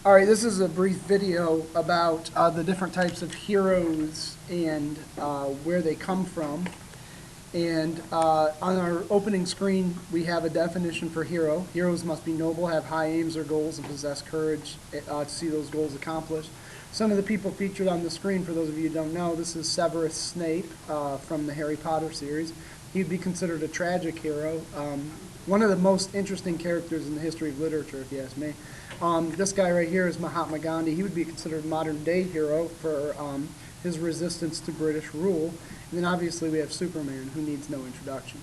All right, this is a brief video about the different types of heroes and where they come from. And on our opening screen, we have a definition for hero. Heroes must be noble, have high aims or goals, and possess courage to see those goals accomplished. Some of the people featured on the screen, for those of you who don't know, this is Severus Snape from the Harry Potter series. He'd be considered a tragic hero. One of the most interesting characters in the history of literature, if you ask me. This guy right here is Mahatma Gandhi. He would be considered a modern-day hero for his resistance to British rule. And then obviously we have Superman, who needs no introduction.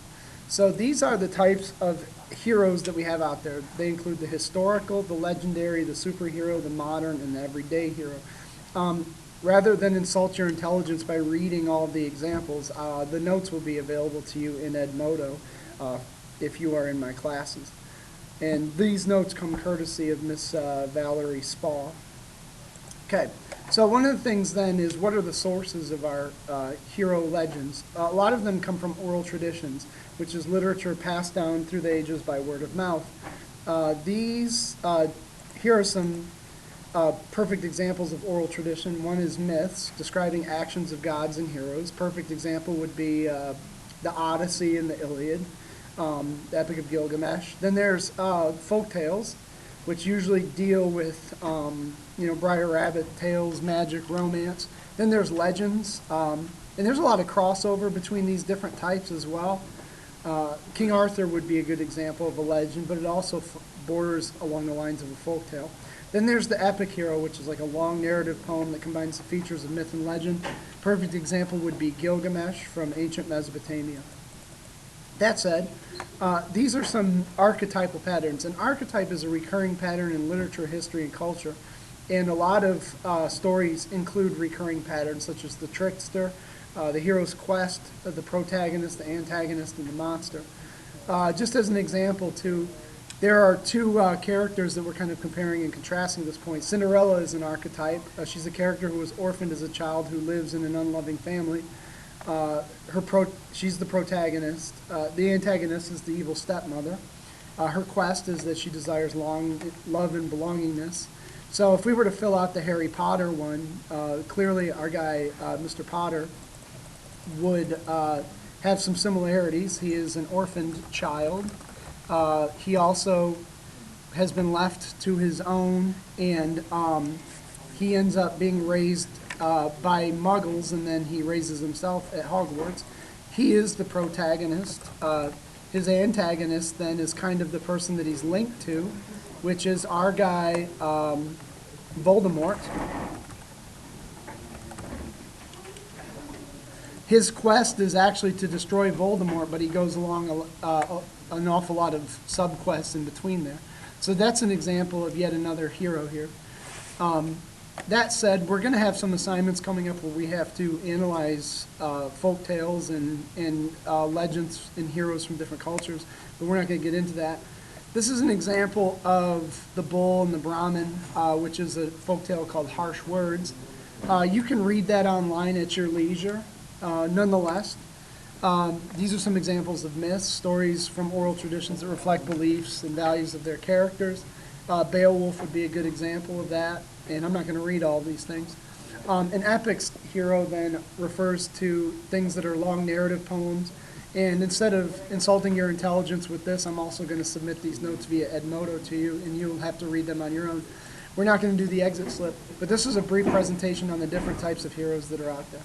So these are the types of heroes that we have out there. They include the historical, the legendary, the superhero, the modern, and the everyday hero. Rather than insult your intelligence by reading all of the examples, the notes will be available to you in Edmodo if you are in my classes. And these notes come courtesy of Miss Valerie Spaw. Okay, so one of the things then is, what are the sources of our hero legends? A lot of them come from oral traditions, which is literature passed down through the ages by word of mouth. Here are some perfect examples of oral tradition. One is myths, describing actions of gods and heroes. Perfect example would be the Odyssey and the Iliad. The Epic of Gilgamesh. Then there's folk tales, which usually deal with Briar Rabbit tales, magic, romance. Then there's legends, and there's a lot of crossover between these different types as well. King Arthur would be a good example of a legend, but it also borders along the lines of a folk tale. Then there's the epic hero, which is like a long narrative poem that combines the features of myth and legend. Perfect example would be Gilgamesh from ancient Mesopotamia. That said, these are some archetypal patterns. An archetype is a recurring pattern in literature, history, and culture. And a lot of stories include recurring patterns, such as the trickster, the hero's quest, the protagonist, the antagonist, and the monster. Just as an example, too, there are two characters that we're kind of comparing and contrasting at this point. Cinderella is an archetype. She's a character who was orphaned as a child who lives in an unloving family. She's the protagonist. The antagonist is the evil stepmother. Her quest is that she desires love and belongingness. So if we were to fill out the Harry Potter one, clearly our guy, Mr. Potter, would have some similarities. He is an orphaned child. He also has been left to his own, and he ends up being raised by muggles, and then he raises himself at Hogwarts. He is the protagonist. His antagonist then is kind of the person that he's linked to, which is our guy, Voldemort. His quest is actually to destroy Voldemort, but he goes along an awful lot of sub-quests in between there. So that's an example of yet another hero here. That said, we're going to have some assignments coming up where we have to analyze folk tales and legends and heroes from different cultures, but we're not going to get into that. This is an example of the Bull and the Brahmin, which is a folk tale called Harsh Words. You can read that online at your leisure. Nonetheless, these are some examples of myths, stories from oral traditions that reflect beliefs and values of their characters. Beowulf would be a good example of that, and I'm not going to read all these things. An epic hero then refers to things that are long narrative poems, and instead of insulting your intelligence with this, I'm also going to submit these notes via Edmodo to you, and you'll have to read them on your own. We're not going to do the exit slip, but this is a brief presentation on the different types of heroes that are out there.